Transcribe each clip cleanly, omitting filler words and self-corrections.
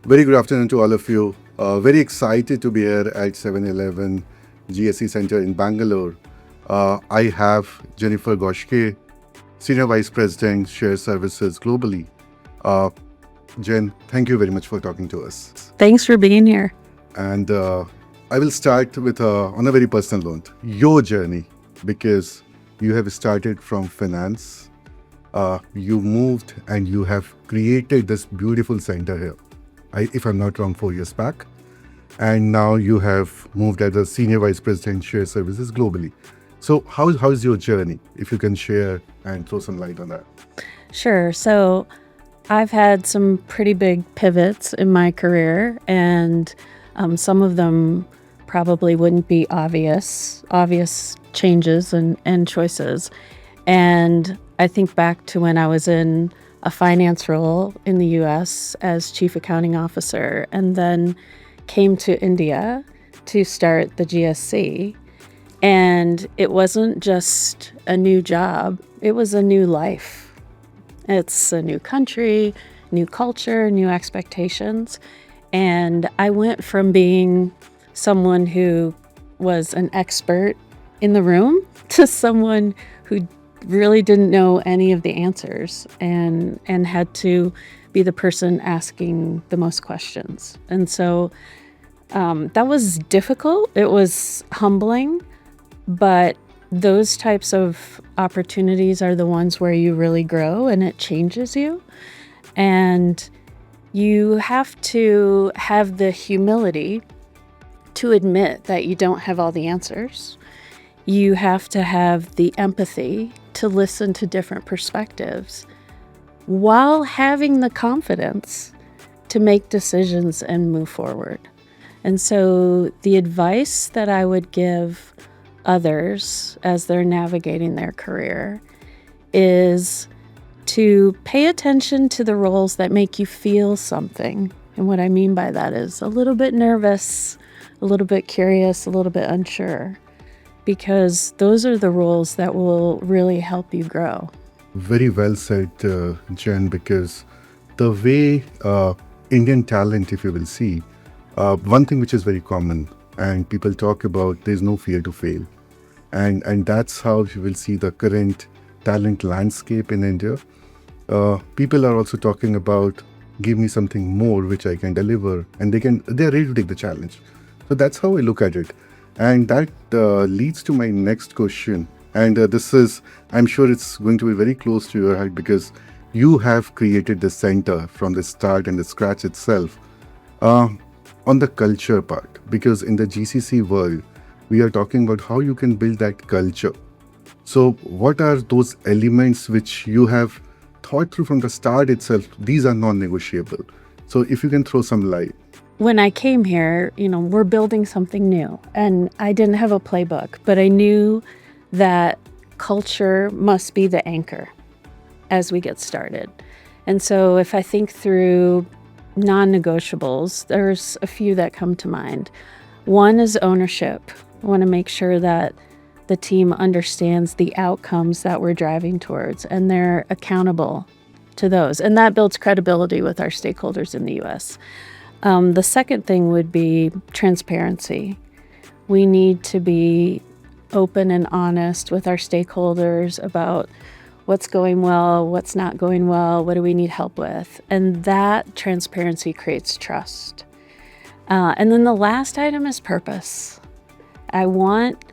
Very good afternoon to all of you. Very excited to be here at 7-Eleven GSC Center in Bangalore. I have Jennifer Goschke, Senior Vice President, Shared Services globally. Uh, Jen, thank you very much for talking to us. Thanks for being here. And I will start with on a very personal note, your journey, because you have started from finance. You moved and you have created this beautiful center here. If I'm not wrong, 4 years back. And now you have moved as a Senior Vice President, Shared Services globally. So how's your journey? If you can share and throw some light on that. Sure. So I've had some pretty big pivots in my career, and some of them probably wouldn't be obvious changes and choices. And I think back to when I was in a finance role in the US as Chief Accounting Officer, and then came to India to start the GSC. And it wasn't just a new job, it was a new life. It's a new country, new culture, new expectations. And I went from being someone who was an expert in the room to someone who really didn't know any of the answers and had to be the person asking the most questions. And so that was difficult. It was humbling, but those types of opportunities are the ones where you really grow and it changes you. And you have to have the humility to admit that you don't have all the answers. You have to have the empathy to listen to different perspectives while having the confidence to make decisions and move forward. And so the advice that I would give others as they're navigating their career is to pay attention to the roles that make you feel something. And what I mean by that is a little bit nervous, a little bit curious, a little bit unsure, because those are the roles that will really help you grow. Very well said, Jen, because the way Indian talent, if you will see, one thing which is very common and people talk about, there's no fear to fail. And that's how you will see the current talent landscape in India. People are also talking about, give me something more which I can deliver, and they're ready to take the challenge. So that's how I look at it. And that leads to my next question. And this is, I'm sure it's going to be very close to your heart because you have created the center from the start and the scratch itself. On the culture part, because in the GCC world, we are talking about how you can build that culture. So what are those elements which you have thought through from the start itself? These are non-negotiable. So if you can throw some light. When I came here, we're building something new, and I didn't have a playbook, but I knew that culture must be the anchor as we get started. And so if I think through non-negotiables, there's a few that come to mind. One is ownership. I want to make sure that the team understands the outcomes that we're driving towards, and they're accountable to those. And that builds credibility with our stakeholders in the US. The second thing would be transparency. We need to be open and honest with our stakeholders about what's going well, what's not going well, what do we need help with. And that transparency creates trust. And then the last item is purpose. I want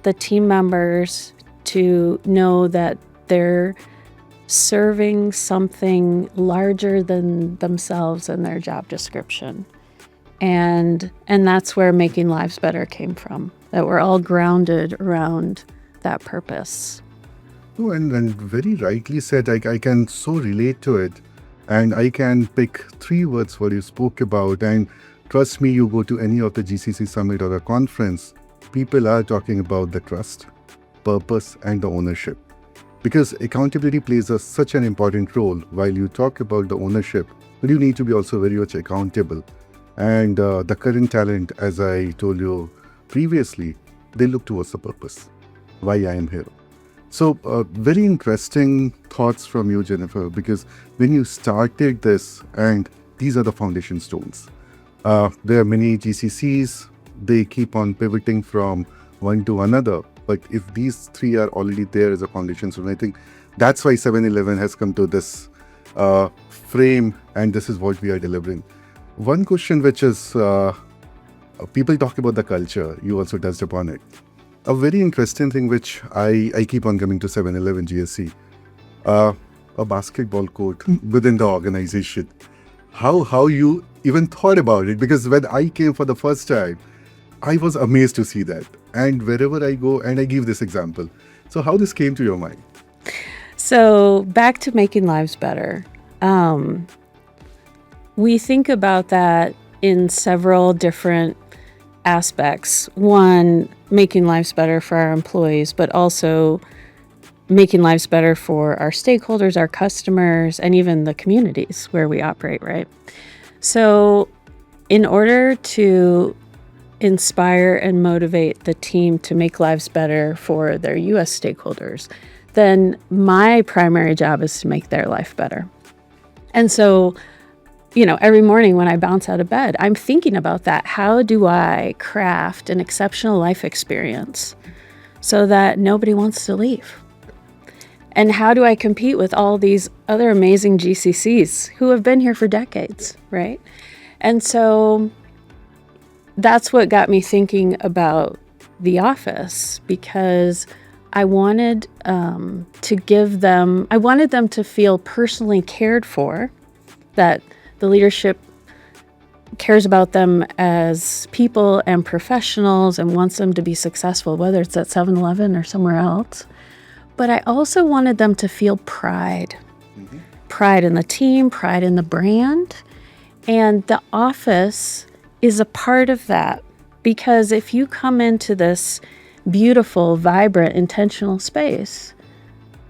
the team members to know that they're serving something larger than themselves and their job description. And that's where Making Lives Better came from, that we're all grounded around that purpose. Oh, and very rightly said, I can so relate to it. And I can pick 3 words what you spoke about. And trust me, you go to any of the GCC summit or a conference, people are talking about the trust, purpose, and the ownership. Because accountability plays such an important role. While you talk about the ownership, but you need to be also very much accountable. And the current talent, as I told you previously, they look towards the purpose, why I am here. So very interesting thoughts from you, Jennifer, because when you started this and these are the foundation stones. There are many GCCs, they keep on pivoting from one to another. But if these three are already there as a foundation stone, I think that's why 7-Eleven has come to this frame, and this is what we are delivering. One question which is, people talk about the culture, you also touched upon it. A very interesting thing which I keep on coming to 7-Eleven GSC, a basketball court within the organization. How you even thought about it? Because when I came for the first time, I was amazed to see that. And wherever I go, and I give this example. So how this came to your mind? So back to making lives better. We think about that in several different aspects. One, making lives better for our employees, but also making lives better for our stakeholders, our customers, and even the communities where we operate, right? So in order to inspire and motivate the team to make lives better for their U.S. stakeholders, then my primary job is to make their life better. And so, every morning when I bounce out of bed, I'm thinking about that. How do I craft an exceptional life experience so that nobody wants to leave? And how do I compete with all these other amazing GCCs who have been here for decades, right? And so that's what got me thinking about the office, because I wanted them to feel personally cared for, that the leadership cares about them as people and professionals and wants them to be successful, whether it's at 7-Eleven or somewhere else. But I also wanted them to feel pride. Pride in the team, pride in the brand. And the office is a part of that, because if you come into this beautiful, vibrant, intentional space,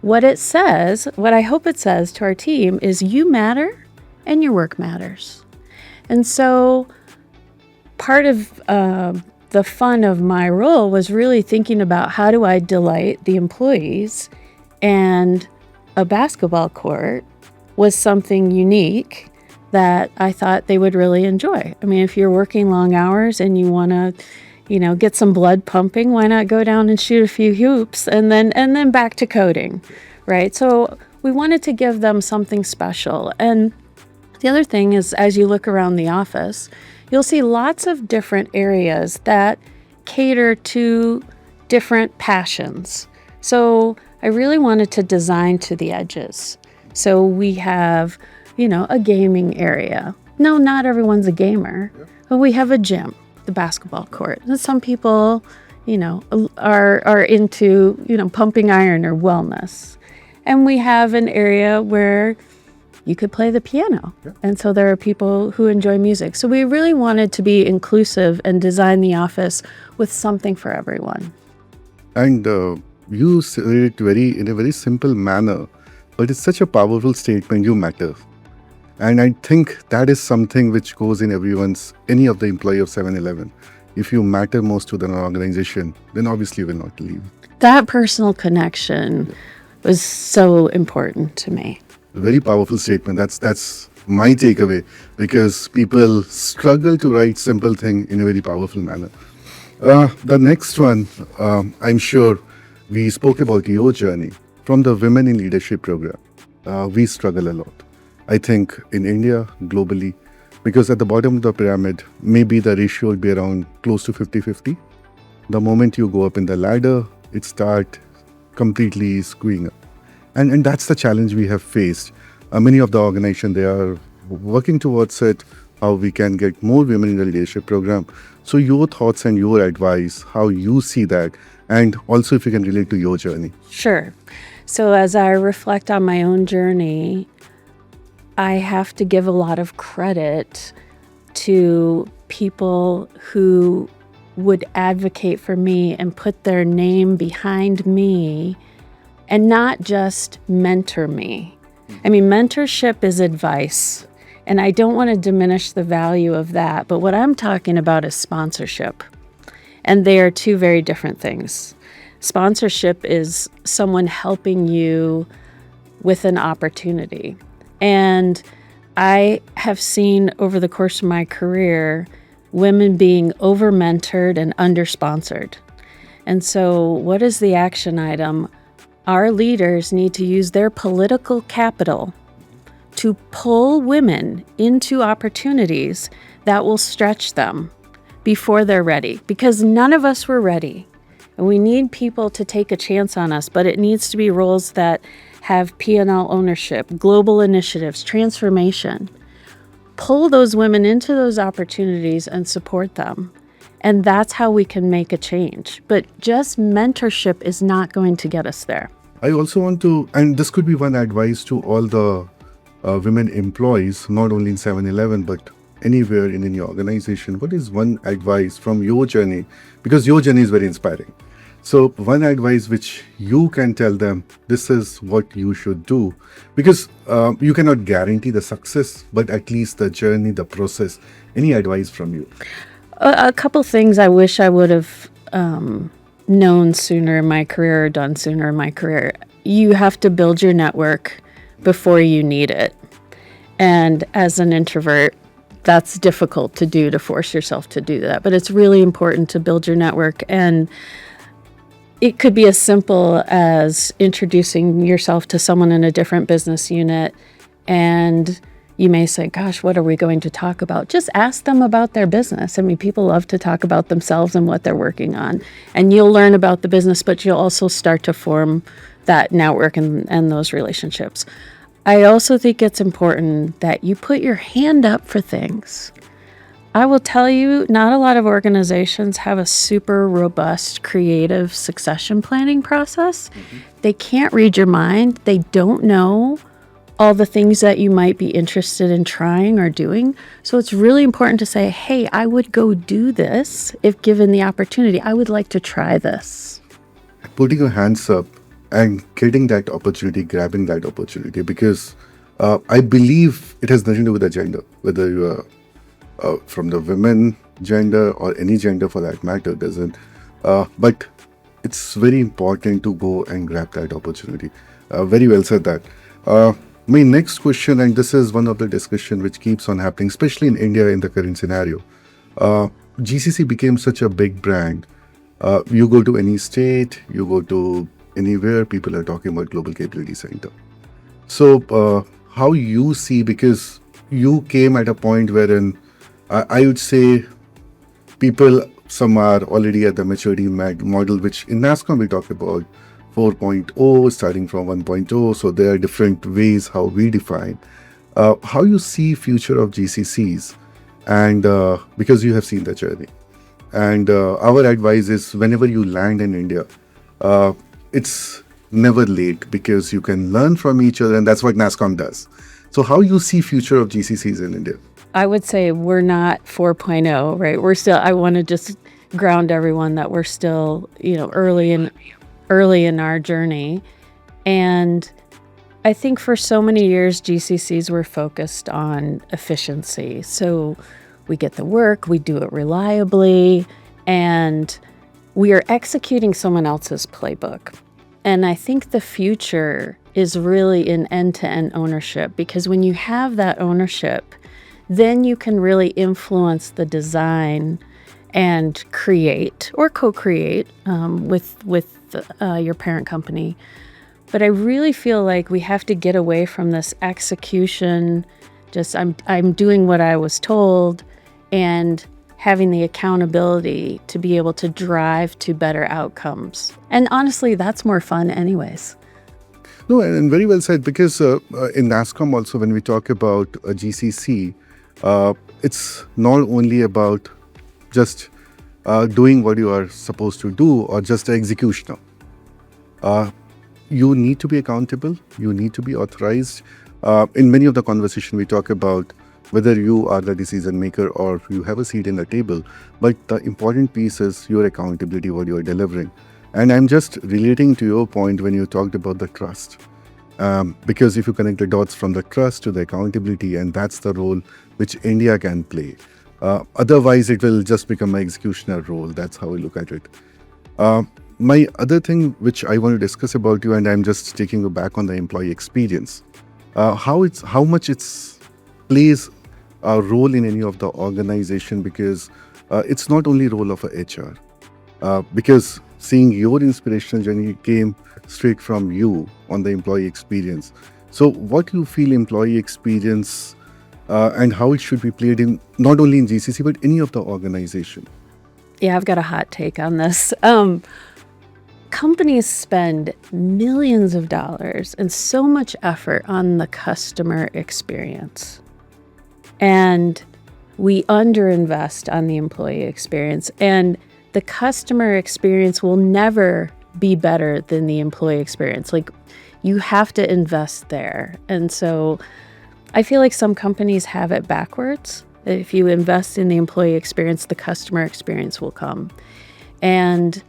what I hope it says to our team is you matter and your work matters. And so part of the fun of my role was really thinking about how do I delight the employees, and a basketball court was something unique that I thought they would really enjoy. I mean, if you're working long hours and you want to, get some blood pumping, why not go down and shoot a few hoops and then back to coding, right? So we wanted to give them something special. And the other thing is, as you look around the office, you'll see lots of different areas that cater to different passions. So I really wanted to design to the edges. So we have, a gaming area. No, not everyone's a gamer, but we have a gym, the basketball court. And some people, are into, pumping iron or wellness. And we have an area where you could play the piano. Yeah. And so there are people who enjoy music. So we really wanted to be inclusive and design the office with something for everyone. And you said it in a very simple manner, but it's such a powerful statement, you matter. And I think that is something which goes in any of the employee of 7-Eleven. If you matter most to the organization, then obviously you will not leave. That personal connection was so important to me. Very powerful statement. That's my takeaway, because people struggle to write simple thing in a very powerful manner. The next one, I'm sure we spoke about your journey from the Women in Leadership program. We struggle a lot, I think, in India, globally, because at the bottom of the pyramid, maybe the ratio would be around close to 50-50. The moment you go up in the ladder, it starts completely skewing up. And that's the challenge we have faced. Many of the organizations, they are working towards it, how we can get more women in the leadership program. So your thoughts and your advice, how you see that, and also if you can relate to your journey. Sure. So as I reflect on my own journey, I have to give a lot of credit to people who would advocate for me and put their name behind me and not just mentor me. I mean, mentorship is advice, and I don't want to diminish the value of that, but what I'm talking about is sponsorship, and they are two very different things. Sponsorship is someone helping you with an opportunity, and I have seen over the course of my career women being over mentored and under sponsored. And so, what is the action item? Our leaders need to use their political capital to pull women into opportunities that will stretch them before they're ready, because none of us were ready. And we need people to take a chance on us, but it needs to be roles that have P&L ownership, global initiatives, transformation. Pull those women into those opportunities and support them. And that's how we can make a change. But just mentorship is not going to get us there. I also want to, and this could be one advice to all the women employees, not only in 7-Eleven, but anywhere in any organization. What is one advice from your journey? Because your journey is very inspiring. So one advice which you can tell them, this is what you should do. Because you cannot guarantee the success, but at least the journey, the process. Any advice from you? A couple things I wish I would have known sooner in my career or done sooner in my career. You have to build your network before you need it. And as an introvert, that's difficult to do, to force yourself to do that. But it's really important to build your network. And it could be as simple as introducing yourself to someone in a different business unit, and you may say, gosh, what are we going to talk about? Just ask them about their business. I mean, people love to talk about themselves and what they're working on. And you'll learn about the business, but you'll also start to form that network and those relationships. I also think it's important that you put your hand up for things. I will tell you, not a lot of organizations have a super robust creative succession planning process. Mm-hmm. They can't read your mind. They don't know all the things that you might be interested in trying or doing. So it's really important to say, hey, I would go do this if given the opportunity. I would like to try this. Putting your hands up and getting that opportunity, grabbing that opportunity, because I believe it has nothing to do with the gender, whether you are from the women gender or any gender for that matter, doesn't. But it's very important to go and grab that opportunity. Very well said that. My next question, and this is one of the discussion which keeps on happening, especially in India in the current scenario. GCC became such a big brand. You go to any state, you go to anywhere, people are talking about Global Capability Center. So how you see, because you came at a point wherein I would say people, some are already at the maturity model, which in Nasscom we talk about 4.0, starting from 1.0. So there are different ways how we define. How you see future of GCCs, and because you have seen the journey. And our advice is whenever you land in India, it's never late because you can learn from each other, and that's what Nasscom does. So how you see future of GCCs in India? I would say we're not 4.0, right? We're still, I want to just ground everyone that we're still, early in our journey. And I think for so many years, GCCs were focused on efficiency. So we get the work, we do it reliably, and we are executing someone else's playbook. And I think the future is really in end-to-end ownership, because when you have that ownership, then you can really influence the design and create or co-create with your parent company. But I really feel like we have to get away from this execution, just I'm doing what I was told, and having the accountability to be able to drive to better outcomes. And honestly, that's more fun anyways. No, and very well said, because in Nasscom also, when we talk about a GCC, it's not only about just doing what you are supposed to do or just an executioner. You need to be accountable. You need to be authorized. In many of the conversation we talk about whether you are the decision maker or you have a seat in the table. But the important piece is your accountability, what you are delivering. And I'm just relating to your point when you talked about the trust. Because if you connect the dots from the trust to the accountability, and that's the role which India can play. Otherwise, it will just become an executioner role. That's how I look at it. My other thing which I want to discuss about you, and I'm just taking you back on the employee experience. How much it's plays a role in any of the organization, because it's not only role of a HR. Because seeing your inspirational journey came straight from you on the employee experience. So what you feel employee experience and how it should be played in not only in GCC but any of the organization? Yeah, I've got a hot take on this. Companies spend millions of dollars and so much effort on the customer experience. And we underinvest on the employee experience. And the customer experience will never be better than the employee experience. Like, you have to invest there. And so I feel like some companies have it backwards. If you invest in the employee experience, the customer experience will come. And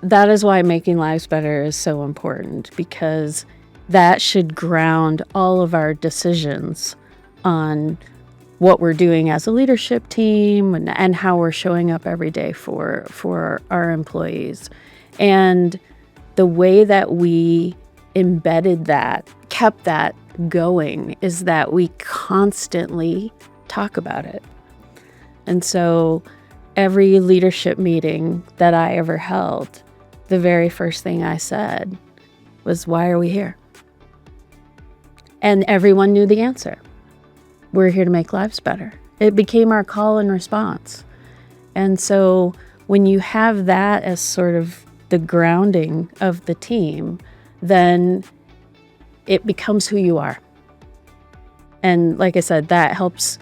that is why making lives better is so important, because that should ground all of our decisions on what we're doing as a leadership team and how we're showing up every day for our employees. And the way that we embedded that, kept that going, is that we constantly talk about it. And so every leadership meeting that I ever held, the very first thing I said was, why are we here? And everyone knew the answer. We're here to make lives better. It became our call and response. And so when you have that as sort of the grounding of the team, then it becomes who you are. And like I said, that helps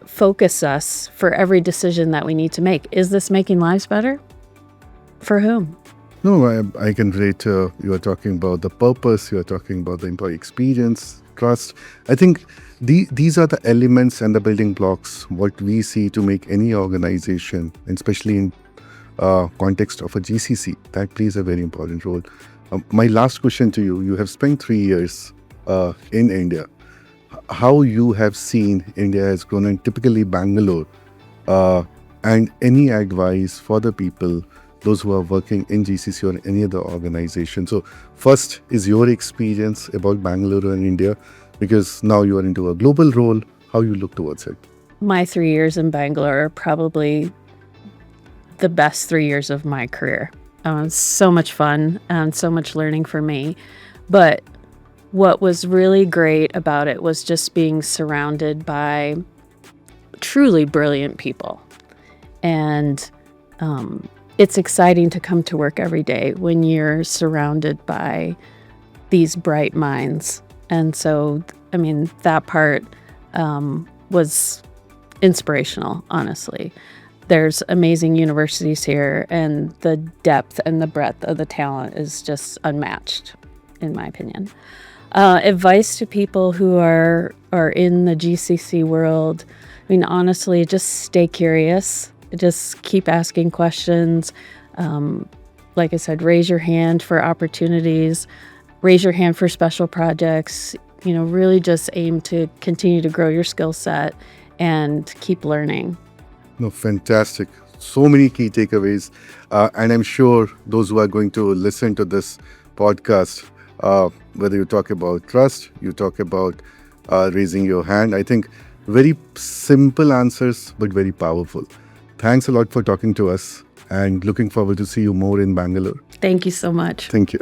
focus us for every decision that we need to make. Is this making lives better? For whom? No, I can relate. You are talking about the purpose, you are talking about the employee experience, trust. I think these are the elements and the building blocks what we see to make any organization, and especially in context of a GCC, that plays a very important role. My last question to you: you have spent 3 years in India. How you have seen India has grown, and typically Bangalore, and any advice for the people, those who are working in GCC or any other organization? So first is your experience about Bangalore and India, because now you are into a global role, how you look towards it. My 3 years in Bangalore are probably the best 3 years of my career. So much fun and so much learning for me. But what was really great about it was just being surrounded by truly brilliant people. And it's exciting to come to work every day when you're surrounded by these bright minds. And so, I mean, that part was inspirational, honestly. There's amazing universities here, and the depth and the breadth of the talent is just unmatched, in my opinion. Advice to people who are in the GCC world, I mean, honestly, just stay curious. Just keep asking questions. Like I said, raise your hand for opportunities. Raise your hand for special projects. You know, really just aim to continue to grow your skill set and keep learning. No, fantastic. So many key takeaways. And I'm sure those who are going to listen to this podcast, whether you talk about trust, you talk about raising your hand, I think very simple answers, but very powerful. Thanks a lot for talking to us, and looking forward to see you more in Bangalore. Thank you so much. Thank you.